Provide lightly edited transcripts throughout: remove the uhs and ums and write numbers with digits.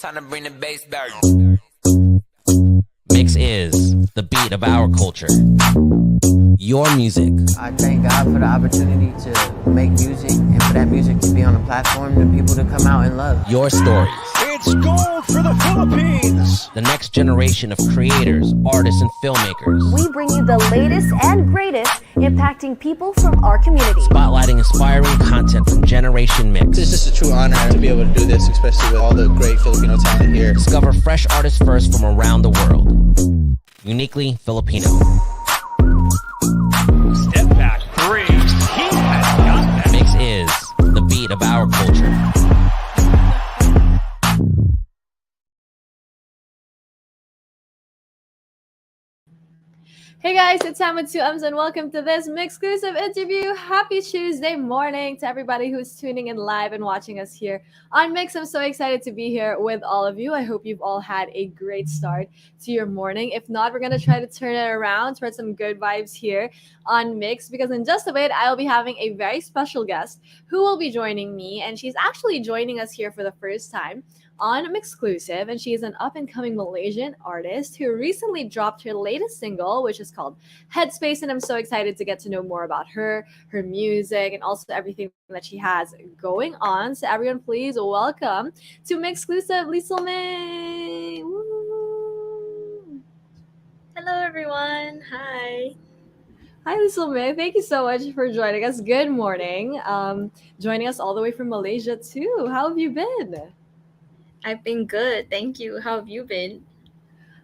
Time to bring the bass back. Mix is the beat of our culture. Your music. I thank God for the opportunity to make music and for that music to be on a platform and people to come out and love. Your stories. It's gold for the Philippines. The next generation of creators, artists, and filmmakers. We bring you the latest and greatest impacting people from our community. Spotlighting inspiring content from Generation Mix. It's just a true honor to be able to do this, especially with all the great Filipino talent here. Discover fresh artists first from around the world. Uniquely Filipino. Step back three. He has got that. Mix is the beat of our culture. Hey guys, it's Sam with 2Ms and welcome to this MYXclusive interview. Happy Tuesday morning to everybody who's tuning in live and watching us here on Mix. I'm so excited to be here with all of you. I hope you've all had a great start to your morning. If not, we're going to try to turn it around, spread some good vibes here on Mix, because in just a bit, I'll be having a very special guest who will be joining me, and she's actually joining us here for the first time on MYXclusive, and she is an up-and-coming Malaysian artist who recently dropped her latest single, which is called Headspace, and I'm so excited to get to know more about her music, and also everything that she has going on. So everyone, please welcome to MYXclusive, Liesl-Mae. Woo! Hello, everyone. Hi. Hi, Liesl-Mae. Thank you so much for joining us. Good morning. Joining us all the way from Malaysia, too. How have you been? I've been good. Thank you. How have you been?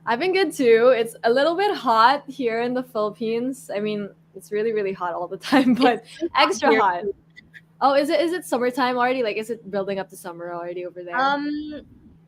I've been good too. It's a little bit hot here in the Philippines. I mean, it's really, really hot all the time, but extra hot. Oh, is it summertime already? Like, is it building up to summer already over there?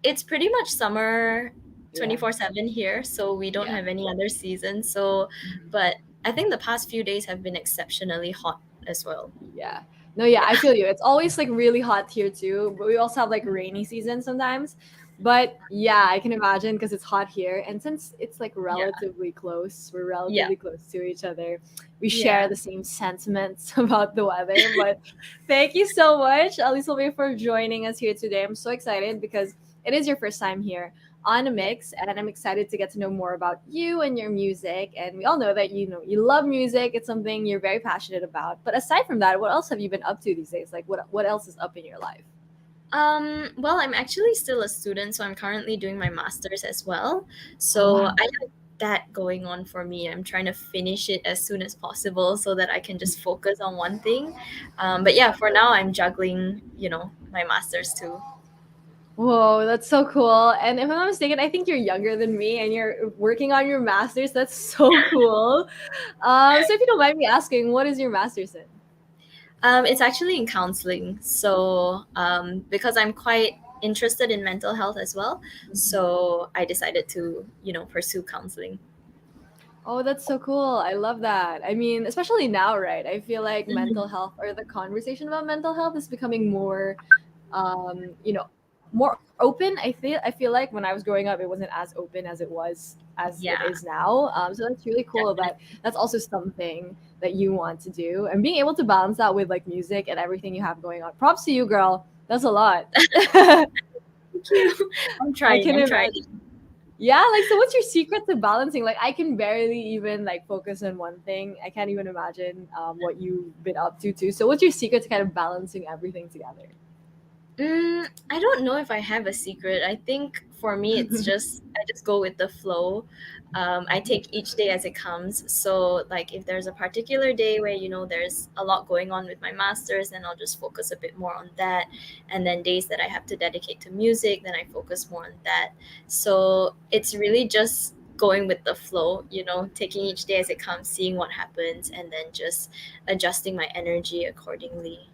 It's pretty much summer 24/7 here, so we don't have any other season. So, but I think the past few days have been exceptionally hot as well. Yeah. No, yeah, I feel you. It's always like really hot here too, but we also have like rainy season sometimes. But yeah, I can imagine because it's hot here. And since it's like relatively close, we're relatively close to each other. We share the same sentiments about the weather. But thank you so much, Liesl-Mae, for joining us here today. I'm so excited because it is your first time here on a Mix, and I'm excited to get to know more about you and your music. And we all know that you love music. It's something you're very passionate about. But aside from that, what else have you been up to these days? Like what else is up in your life? Well, I'm actually still a student, so I'm currently doing my master's as well. So I have that going on for me. I'm trying to finish it as soon as possible so that I can just focus on one thing. But yeah, for now, I'm juggling, my master's too. Whoa, that's so cool. And if I'm not mistaken, I think you're younger than me and you're working on your master's. That's so cool. So if you don't mind me asking, what is your master's in? It's actually in counseling. So because I'm quite interested in mental health as well, so I decided to, pursue counseling. Oh, that's so cool. I love that. I mean, especially now, right? I feel like mental health, or the conversation about mental health, is becoming more, more open. I feel like when I was growing up, it wasn't as open as it is now. So that's really cool. That's also something that you want to do, and being able to balance that with like music and everything you have going on. Props to you, girl. That's a lot. Thank you. I'm trying. Yeah, like, so what's your secret to balancing? Like, I can barely even like focus on one thing. I can't even imagine what you've been up to too. So what's your secret to kind of balancing everything together? I don't know if I have a secret. I think for me, I just go with the flow. I take each day as it comes. So like if there's a particular day where, there's a lot going on with my masters, then I'll just focus a bit more on that. And then days that I have to dedicate to music, then I focus more on that. So it's really just going with the flow, taking each day as it comes, seeing what happens, and then just adjusting my energy accordingly.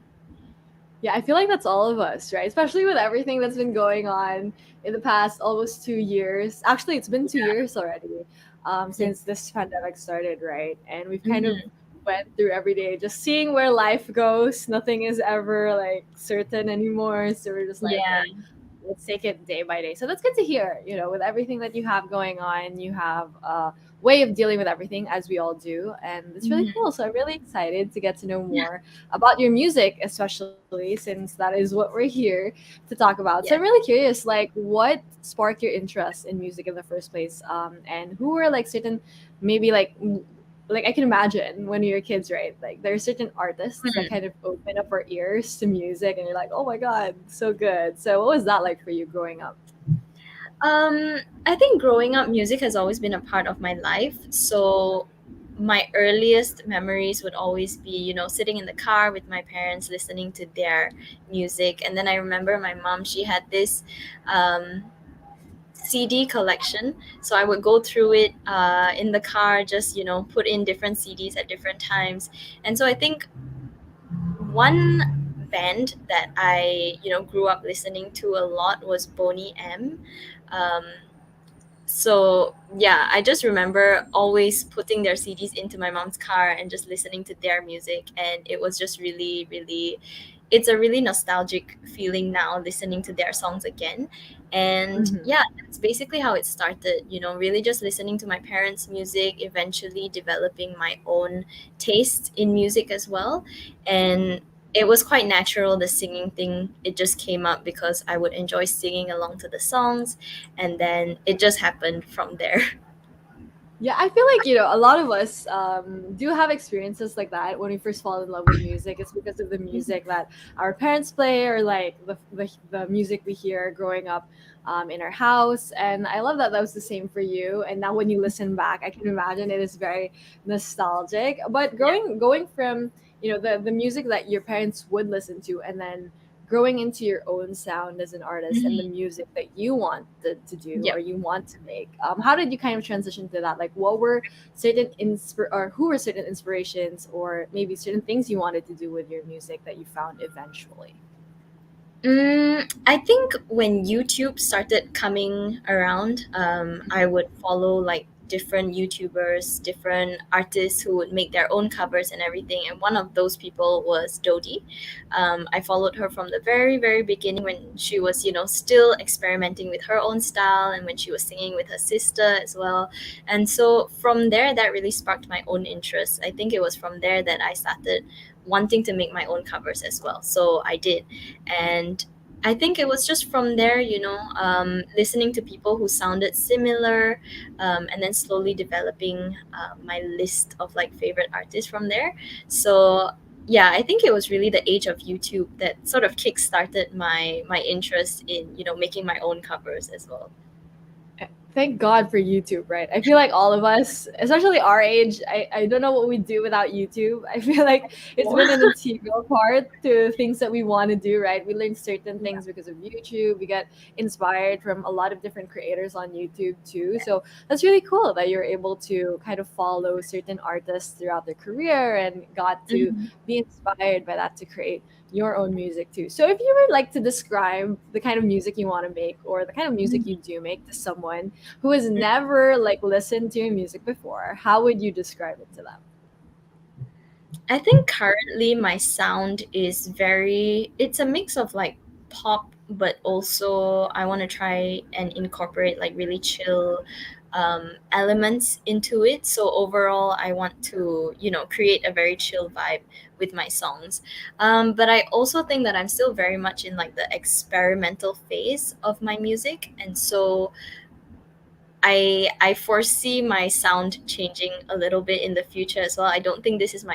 Yeah, I feel like that's all of us, right? Especially with everything that's been going on in the past almost 2 years. Actually, it's been 2 years already since this pandemic started, right? And we've kind of went through every day just seeing where life goes. Nothing is ever like certain anymore. So we're just like, let's take it day by day. So that's good to hear. With everything that you have going on, you have a way of dealing with everything, as we all do, and it's really Mhm. cool. So I'm really excited to get to know more about your music, especially since that is what we're here to talk about. So Yeah. I'm really curious, like, what sparked your interest in music in the first place, and who were like certain, maybe like I can imagine when you're kids, right? Like there are certain artists that Hmm. kind of open up our ears to music, and you're like, oh my god, so good. So what was that like for you growing up? I think growing up, music has always been a part of my life. So my earliest memories would always be, sitting in the car with my parents listening to their music. And then I remember my mom, she had this um, CD collection. So I would go through it in the car, just, put in different CDs at different times. And so I think one band that I, grew up listening to a lot was Boney M. Um, so yeah, I just remember always putting their CDs into my mom's car and just listening to their music, and it was just really, really, it's a really nostalgic feeling now listening to their songs again. And Hmm. yeah, that's basically how it started, really just listening to my parents' music, eventually developing my own taste in music as well. And it was quite natural, the singing thing. It just came up because I would enjoy singing along to the songs, and then it just happened from there. Yeah, I feel like, a lot of us do have experiences like that when we first fall in love with music. It's because of the music that our parents play, or like the music we hear growing up in our house. And I love that that was the same for you. And now when you listen back, I can imagine it is very nostalgic. But Yeah. going from, the music that your parents would listen to, and then growing into your own sound as an artist and the Mhm. music that you wanted to do or Yep. you want to make. How did you kind of transition to that? Like, what were certain or who were certain inspirations, or maybe certain things you wanted to do with your music that you found eventually? I think when YouTube started coming around, I would follow like different YouTubers, different artists who would make their own covers and everything. And one of those people was Dodie. I followed her from the very, very beginning when she was, still experimenting with her own style, and when she was singing with her sister as well. And so from there, that really sparked my own interest. I think it was from there that I started wanting to make my own covers as well. So I did. And I think it was just from there, listening to people who sounded similar, and then slowly developing my list of like favorite artists from there. So yeah, I think it was really the age of YouTube that sort of kick-started my interest in, making my own covers as well. Thank God for YouTube, right? I feel like all of us, especially our age, I don't know what we do without YouTube. I feel like it's been an integral part to things that we want to do, right? We learn certain things because of YouTube. We get inspired from a lot of different creators on YouTube too. So that's really cool that you're able to kind of follow certain artists throughout their career and got to Mhm. be inspired by that to create your own music too. So if you were like to describe the kind of music you want to make, or the kind of music you do make, to someone who has never like listened to your music before, how would you describe it to them? I think currently my sound is it's a mix of like pop, but also I want to try and incorporate like really chill elements into it. So overall, I want to, create a very chill vibe with my songs. But I also think that I'm still very much in like the experimental phase of my music. And so I foresee my sound changing a little bit in the future as well. I don't think this is uh,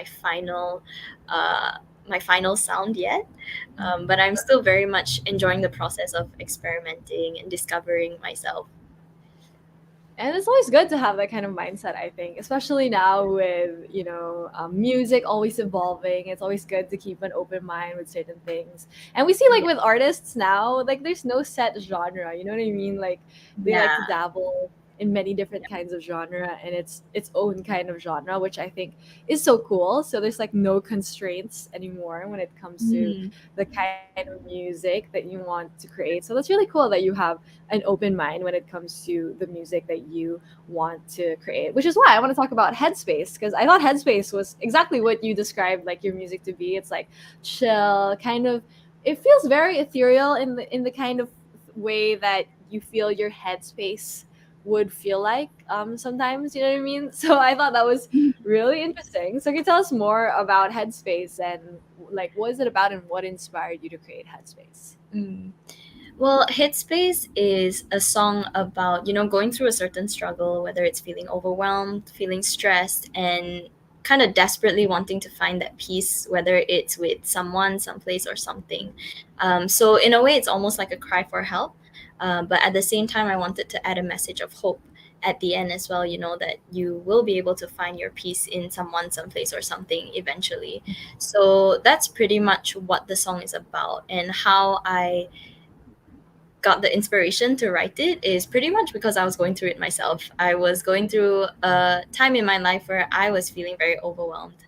my final sound yet, but I'm still very much enjoying the process of experimenting and discovering myself. And it's always good to have that kind of mindset, I think, especially now with, music always evolving. It's always good to keep an open mind with certain things. And we see like Yeah, with artists now, like there's no set genre. You know what I mean? Like they like to yeah, dabble in many different kinds of genre, and it's its own kind of genre, which I think is so cool. So there's like no constraints anymore when it comes to Mhm. the kind of music that you want to create. So that's really cool that you have an open mind when it comes to the music that you want to create, which is why I want to talk about Headspace, because I thought Headspace was exactly what you described like your music to be. It's like chill, kind of, it feels very ethereal in the kind of way that you feel your headspace would feel like sometimes, you know what I mean? So I thought that was really interesting. So can you tell us more about Headspace and like what is it about and what inspired you to create Headspace? Mm. Well, Headspace is a song about, going through a certain struggle, whether it's feeling overwhelmed, feeling stressed, and kind of desperately wanting to find that peace, whether it's with someone, someplace, or something. So, in a way, it's almost like a cry for help. But at the same time, I wanted to add a message of hope at the end as well, that you will be able to find your peace in someone, someplace, or something eventually. So, that's pretty much what the song is about, and how I got the inspiration to write it is pretty much because I was going through it myself. I was going through a time in my life where I was feeling very overwhelmed,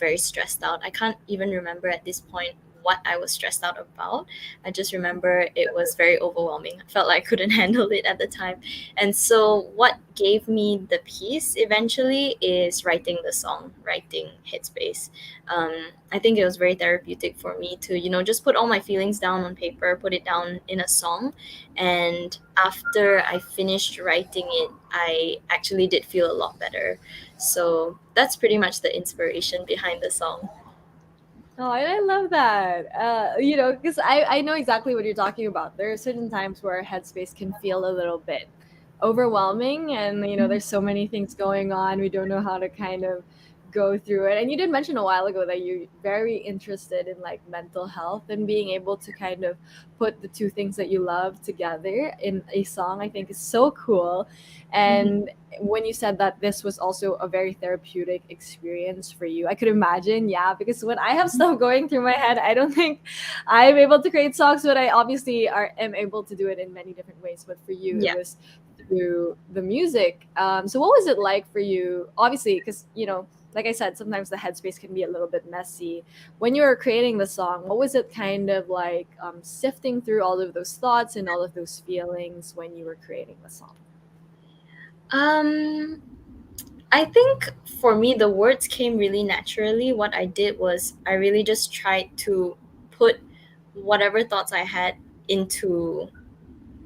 very stressed out. I can't even remember at this point what I was stressed out about. I just remember it was very overwhelming. I felt like I couldn't handle it at the time. And so, what gave me the peace eventually is writing the song, writing Headspace. I think it was very therapeutic for me to, just put all my feelings down on paper, put it down in a song. And after I finished writing it, I actually did feel a lot better. So that's pretty much the inspiration behind the song. Oh, I love that. Because I know exactly what you're talking about. There are certain times where headspace can feel a little bit overwhelming, and there's so many things going on. We don't know how to kind of go through it. And you did mention a while ago that you're very interested in like mental health and being able to kind of put the two things that you love together in a song. I think is so cool. And when you said that this was also a very therapeutic experience for you, I could imagine, yeah, because when I have stuff going through my head, I don't think I'm able to create songs, but I obviously am able to do it in many different ways. But for you, it Yeah. was through the music. So what was it like for you? Obviously, because like I said, sometimes the headspace can be a little bit messy. When you were creating the song, what was it kind of like sifting through all of those thoughts and all of those feelings when you were creating the song? Um, I think for me, the words came really naturally. What I did was I really just tried to put whatever thoughts I had into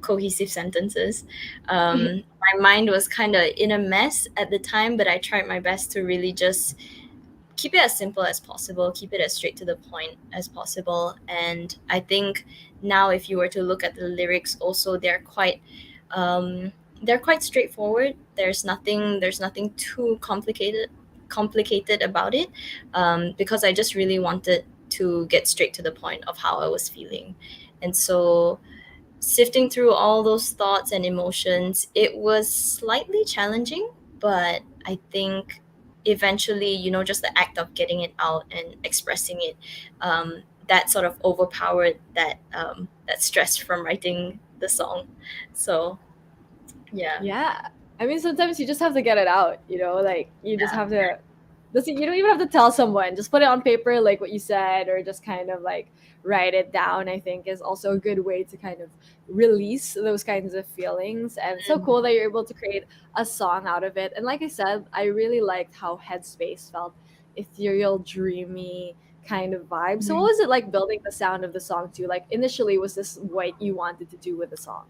cohesive sentences. My mind was kind of in a mess at the time, but I tried my best to really just keep it as simple as possible, keep it as straight to the point as possible. And I think now, if you were to look at the lyrics, also um, they're quite straightforward. There's nothing too complicated about it, because I just really wanted to get straight to the point of how I was feeling. And so, sifting through all those thoughts and emotions, it was slightly challenging, but I think eventually, just the act of getting it out and expressing it, that sort of overpowered that stress from writing the song. So yeah. Yeah. I mean, sometimes you just have to get it out, like you just have to. You don't even have to tell someone. Just put it on paper, like what you said, or just kind of like write it down. I think is also a good way to kind of release those kinds of feelings. And it's so cool that you're able to create a song out of it. And like I said, I really liked how Headspace felt ethereal, dreamy kind of vibe. So, what was it like building the sound of the song too? Like initially, was this what you wanted to do with the song?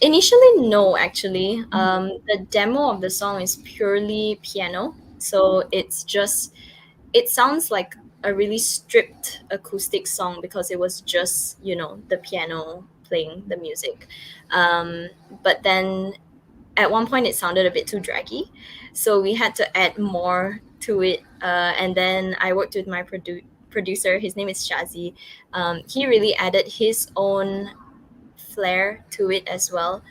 Initially, no, actually. The demo of the song is purely piano. So it sounds like a really stripped acoustic song because it was just, the piano playing the music. But then at one point it sounded a bit too draggy. So we had to add more to it. And then I worked with my producer. His name is Shazi. He really added his own flair to it as well,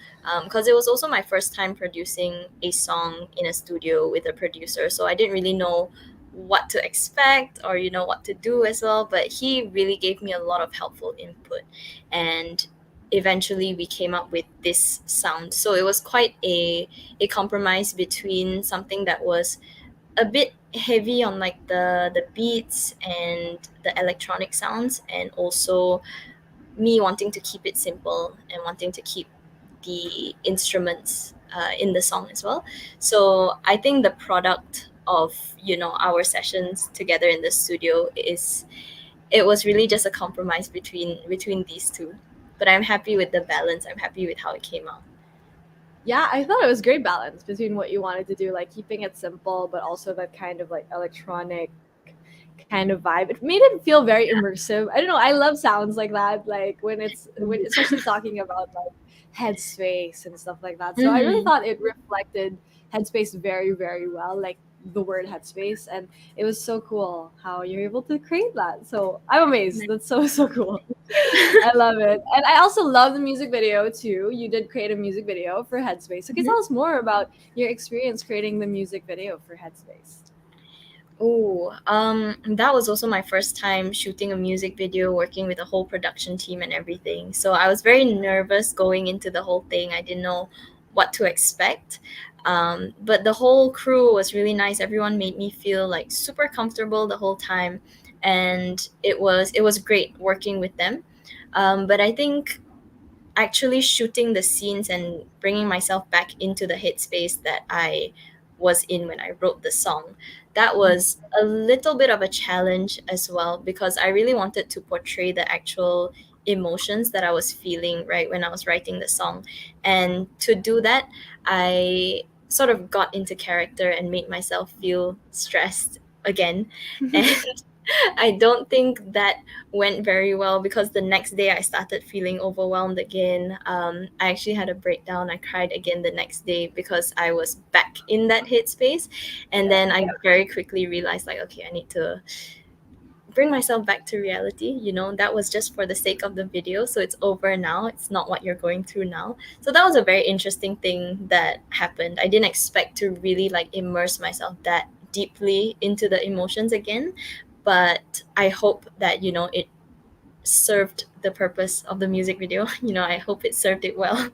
because it was also my first time producing a song in a studio with a producer, so I didn't really know what to expect or what to do as well, but he really gave me a lot of helpful input, and eventually we came up with this sound. So it was quite a compromise between something that was a bit heavy on like the beats and the electronic sounds, and also me wanting to keep it simple and wanting to keep the instruments in the song as well. So I think the product of our sessions together in the studio is it was really just a compromise between these two. but I'm happy with the balance. I'm happy with how it came out. Yeah, I thought it was great balance between what you wanted to do, like keeping it simple, but also that kind of like electronic kind of vibe. It made it feel very immersive. I don't know. I love sounds like that, like when especially talking about like headspace and stuff like that. So I really Mm-hmm. thought it reflected headspace very, very well, like the word headspace, and it was so cool how you're able to create that. So I'm amazed. That's so so cool. I love it. And I also love the music video too. You did create a music video for Headspace. So can you tell us more about your experience creating the music video for Headspace? Oh, that was also my first time shooting a music video, working with a whole production team and everything. So I was very nervous going into the whole thing. I didn't know what to expect. But the whole crew was really nice. Everyone made me feel like super comfortable the whole time, and it was great working with them. But I think actually shooting the scenes and bringing myself back into the headspace that I was in when I wrote the song, that was a little bit of a challenge as well, because I really wanted to portray the actual emotions that I was feeling right when I was writing the song. And to do that, I sort of got into character and made myself feel stressed again. And I don't think that went very well, because the next day I started feeling overwhelmed again. I actually had a breakdown. I cried again the next day because I was back in that headspace. And then I very quickly realized, like, okay, I need to bring myself back to reality. That was just for the sake of the video. So it's over now. It's not what you're going through now. So that was a very interesting thing that happened. I didn't expect to really like immerse myself that deeply into the emotions again. But I hope that, it served the purpose of the music video. I hope it served it well.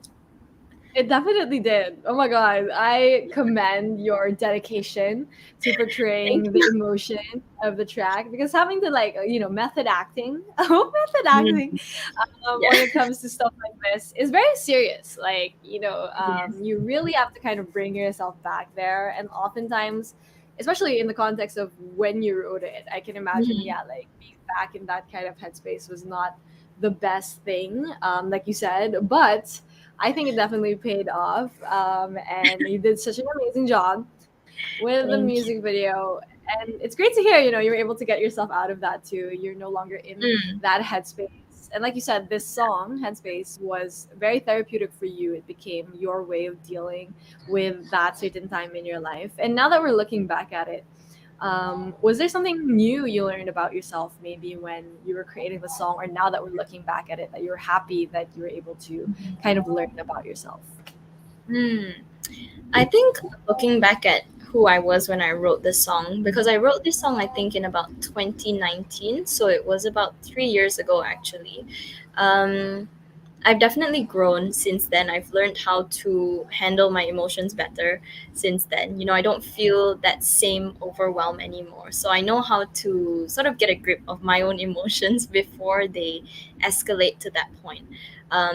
It definitely did. Oh my god, I commend your dedication to Thank portraying the you. emotion of the track, because having to like method acting, oh method acting, Mhm. Yeah. when it comes to stuff like this is very serious. Like Yes. you really have to kind of bring yourself back there, and oftentimes, especially in the context of when you wrote it, I can imagine, Mhm. yeah, like being back in that kind of headspace was not the best thing, like you said, but I think it definitely paid off. And you did such an amazing job with the Thank you. music video. And it's great to hear, you're able to get yourself out of that too. You're no longer in Mm. that headspace. And like you said, this song, Headspace, was very therapeutic for you. It became your way of dealing with that certain time in your life. And now that we're looking back at it, was there something new you learned about yourself maybe when you were creating the song, or now that we're looking back at it, that you're happy that you were able to kind of learn about yourself? Hmm. I think looking back at who I was when I wrote this song, because I wrote this song, I think, in about 2019. So it was about 3 years ago, actually. Um, I've definitely grown since then. I've learned how to handle my emotions better since then. I don't feel that same overwhelm anymore. So I know how to sort of get a grip of my own emotions before they escalate to that point.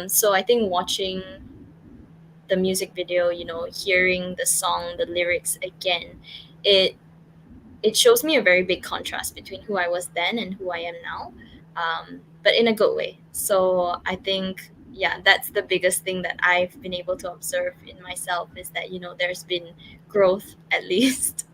So I think watching the music video, hearing the song, the lyrics again, it it shows me a very big contrast between who I was then and who I am now, but in a good way. So I think, yeah, that's the biggest thing that I've been able to observe in myself, is that there's been growth at least.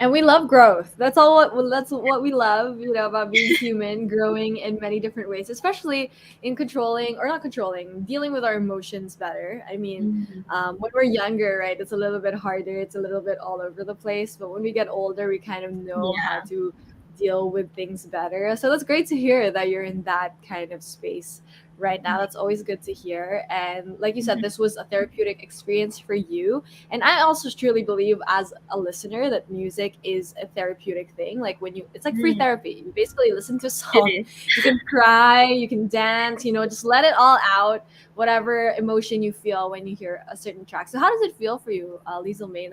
And we love growth. That's what we love, about being human, growing in many different ways, especially in controlling, or not controlling, dealing with our emotions better. I mean, Mhm. when we're younger, right, it's a little bit harder. It's a little bit all over the place. But when we get older, we kind of know how Yeah. to deal with things better. So that's great to hear that you're in that kind of space right now. That's always good to hear. And like you said, this was a therapeutic experience for you, and I also truly believe, as a listener, that music is a therapeutic thing. Like it's like free Mm, therapy. You basically listen to a it song, is. you can cry, you can dance, just let it all out, whatever emotion you feel when you hear a certain track. So how does it feel for you, Liesl-Mae,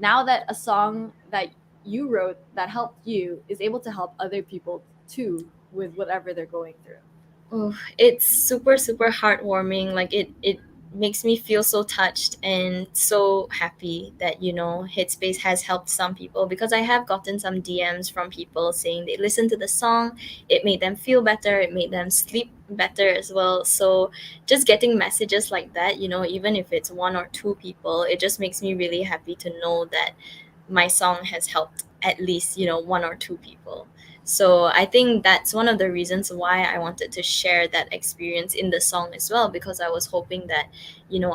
now that a song that you wrote that helped you is able to help other people too with whatever they're going through? Oh, it's super super heartwarming. Like it makes me feel so touched and so happy that Headspace has helped some people, because I have gotten some DMs from people saying they listened to the song, it made them feel better, it made them sleep better as well. So just getting messages like that, even if it's one or two people, it just makes me really happy to know that my song has helped at least one or two people. So I think that's one of the reasons why I wanted to share that experience in the song as well, because I was hoping that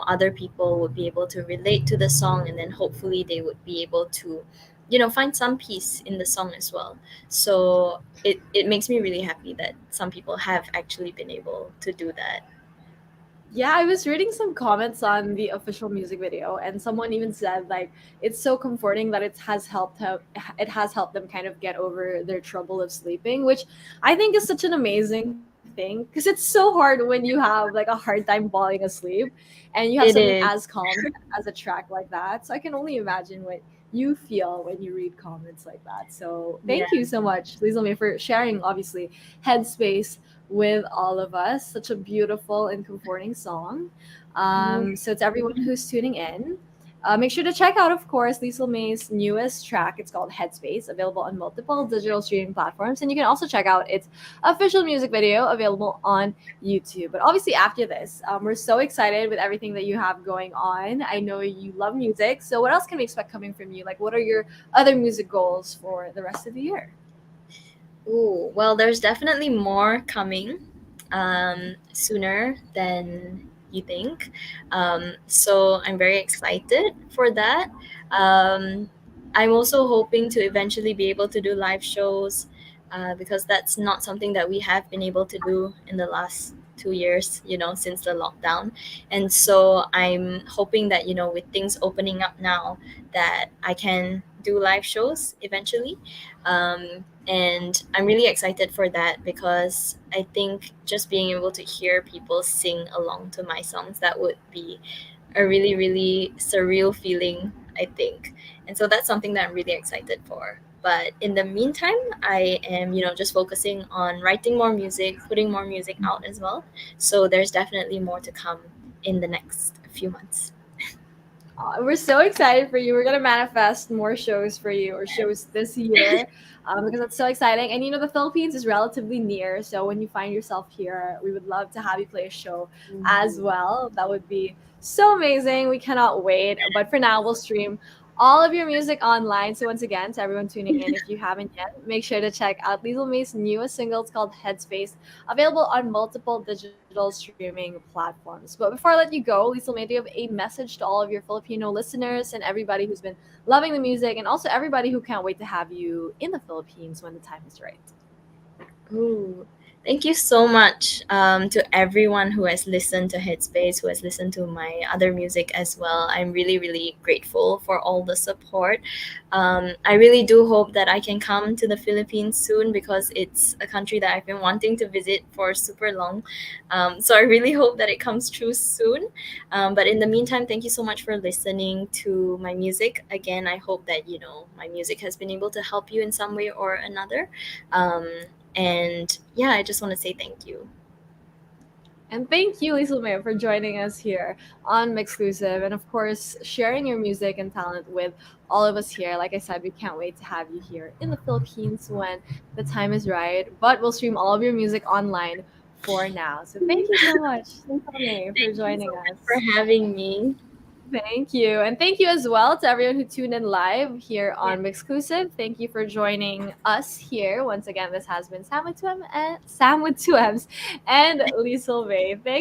other people would be able to relate to the song, and then hopefully they would be able to find some peace in the song as well. So it makes me really happy that some people have actually been able to do that. Yeah, I was reading some comments on the official music video, and someone even said like it's so comforting that it has helped them kind of get over their trouble of sleeping, which I think is such an amazing thing, because it's so hard when you have like a hard time falling asleep and you have It something is. as calm as a track like that. So I can only imagine what you feel when you read comments like that. So Yeah. thank you so much, Liesl-Mae, for sharing obviously Headspace with all of us. Such a beautiful and comforting song. So to everyone who's tuning in, make sure to check out, of course, Liesl-Mae's newest track. It's called Headspace, available on multiple digital streaming platforms. And you can also check out its official music video, available on YouTube. But obviously, after this, we're so excited with everything that you have going on. I know you love music. So what else can we expect coming from you? Like, what are your other music goals for the rest of the year? Ooh, well, there's definitely more coming sooner than you think. So I'm very excited for that. Um, I'm also hoping to eventually be able to do live shows, because that's not something that we have been able to do in the last 2 years, since the lockdown. And so I'm hoping that, with things opening up now, that I can do live shows eventually. And I'm really excited for that, because I think just being able to hear people sing along to my songs, that would be a really, really surreal feeling, I think. And so that's something that I'm really excited for. But in the meantime, I am, just focusing on writing more music, putting more music out as well. So there's definitely more to come in the next few months. We're so excited for you. We're gonna manifest more shows for you, or shows this year, because that's so exciting. And the Philippines is relatively near, so when you find yourself here, we would love to have you play a show as well. That would be so amazing. We cannot wait. But for now, we'll stream all of your music online. So once again, to everyone tuning in, if you haven't yet, make sure to check out Liesl-Mae's newest single. It's called Headspace, available on multiple digital streaming platforms. But before I let you go, Liesl-Mae, do you have a message to all of your Filipino listeners and everybody who's been loving the music, and also everybody who can't wait to have you in the Philippines when the time is right? Ooh, thank you so much to everyone who has listened to Headspace, who has listened to my other music as well. I'm really, really grateful for all the support. I really do hope that I can come to the Philippines soon, because it's a country that I've been wanting to visit for super long. So I really hope that it comes true soon. But in the meantime, thank you so much for listening to my music. Again, I hope that, my music has been able to help you in some way or another. And yeah, I just want to say thank you. And thank you, Liesl-Mae, for joining us here on MYXclusive, and of course, sharing your music and talent with all of us here. Like I said, we can't wait to have you here in the Philippines when the time is right. But we'll stream all of your music online for now. So thank you so much, Liesl-Mae, for Thank you joining so much us. for having me. Thank you. And thank you as well to everyone who tuned in live here on MYXclusive. Thank you for joining us here. Once again, this has been Sam with two M's and Liesl-Mae. Thanks